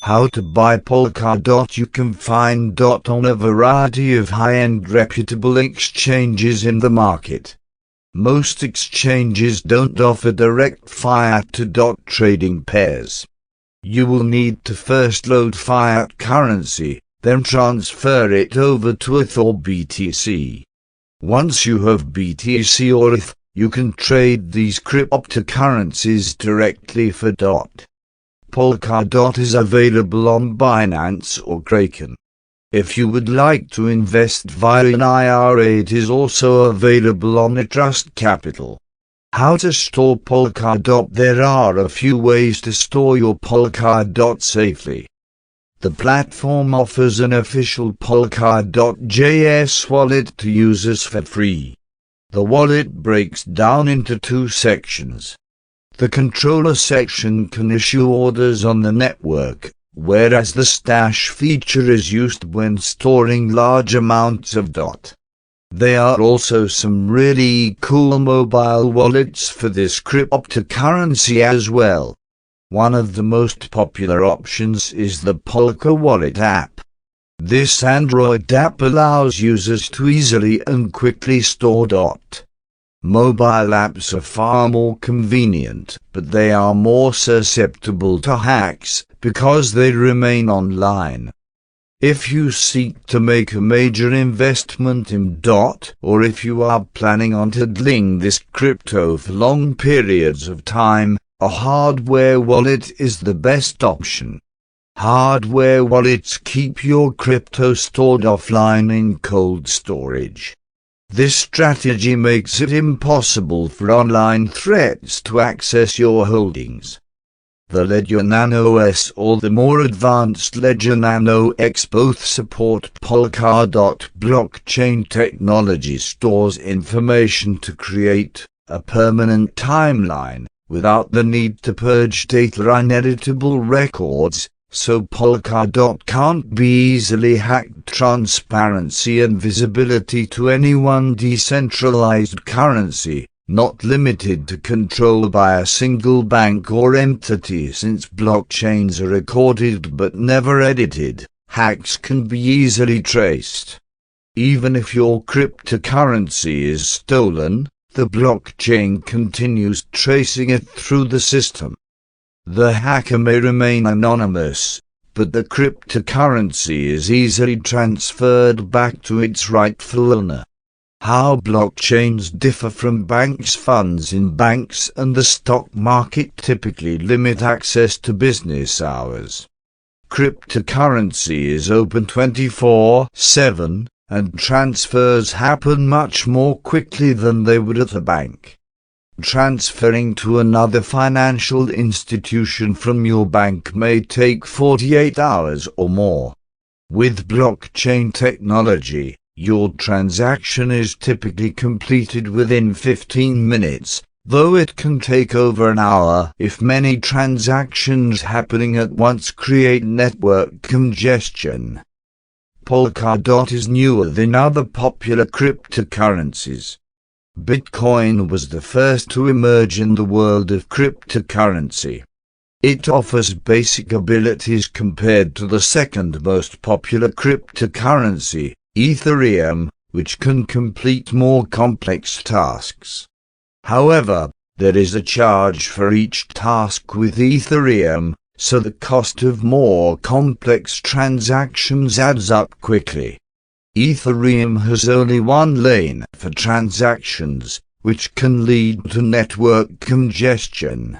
How to buy Polkadot? You can find DOT on a variety of high-end reputable exchanges in the market. Most exchanges don't offer direct fiat to DOT trading pairs. You will need to first load fiat currency, then transfer it over to ETH or BTC. Once you have BTC or ETH, you can trade these cryptocurrencies directly for DOT. Polkadot is available on Binance or Kraken. If you would like to invest via an IRA, it is also available on a trust capital. How to store Polkadot? There are a few ways to store your Polkadot safely. The platform offers an official Polkadot.js wallet to users for free. The wallet breaks down into two sections. The controller section can issue orders on the network, whereas the stash feature is used when storing large amounts of DOT. There are also some really cool mobile wallets for this cryptocurrency as well. One of the most popular options is the Polka Wallet app. This Android app allows users to easily and quickly store DOT. Mobile apps are far more convenient, but they are more susceptible to hacks because they remain online. If you seek to make a major investment in DOT, or if you are planning on hodling this crypto for long periods of time, a hardware wallet is the best option. Hardware wallets keep your crypto stored offline in cold storage. This strategy makes it impossible for online threats to access your holdings. The Ledger Nano S or the more advanced Ledger Nano X both support Polkadot blockchain technology. Stores information to create a permanent timeline without the need to purge data or uneditable records, so Polkadot can't be easily hacked. Transparency and visibility to any one decentralized currency, not limited to control by a single bank or entity. Since blockchains are recorded but never edited, hacks can be easily traced. Even if your cryptocurrency is stolen, the blockchain continues tracing it through the system. The hacker may remain anonymous, but the cryptocurrency is easily transferred back to its rightful owner. How blockchains differ from banks? Funds in banks and the stock market typically limit access to business hours. Cryptocurrency is open 24/7, and transfers happen much more quickly than they would at a bank. Transferring to another financial institution from your bank may take 48 hours or more. With blockchain technology, your transaction is typically completed within 15 minutes, though it can take over an hour if many transactions happening at once create network congestion. Polkadot is newer than other popular cryptocurrencies. Bitcoin was the first to emerge in the world of cryptocurrency. It offers basic abilities compared to the second most popular cryptocurrency, Ethereum, which can complete more complex tasks. However, there is a charge for each task with Ethereum, so the cost of more complex transactions adds up quickly. Ethereum has only one lane for transactions, which can lead to network congestion.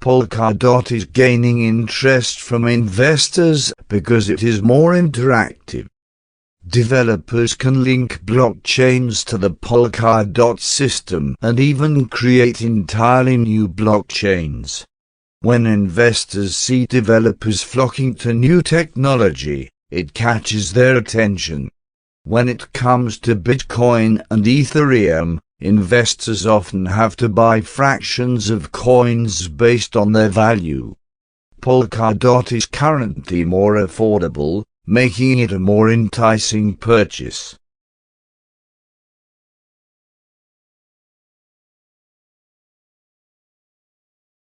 Polkadot is gaining interest from investors because it is more interactive. Developers can link blockchains to the Polkadot system and even create entirely new blockchains. When investors see developers flocking to new technology, it catches their attention. When it comes to Bitcoin and Ethereum, investors often have to buy fractions of coins based on their value. Polkadot is currently more affordable, making it a more enticing purchase.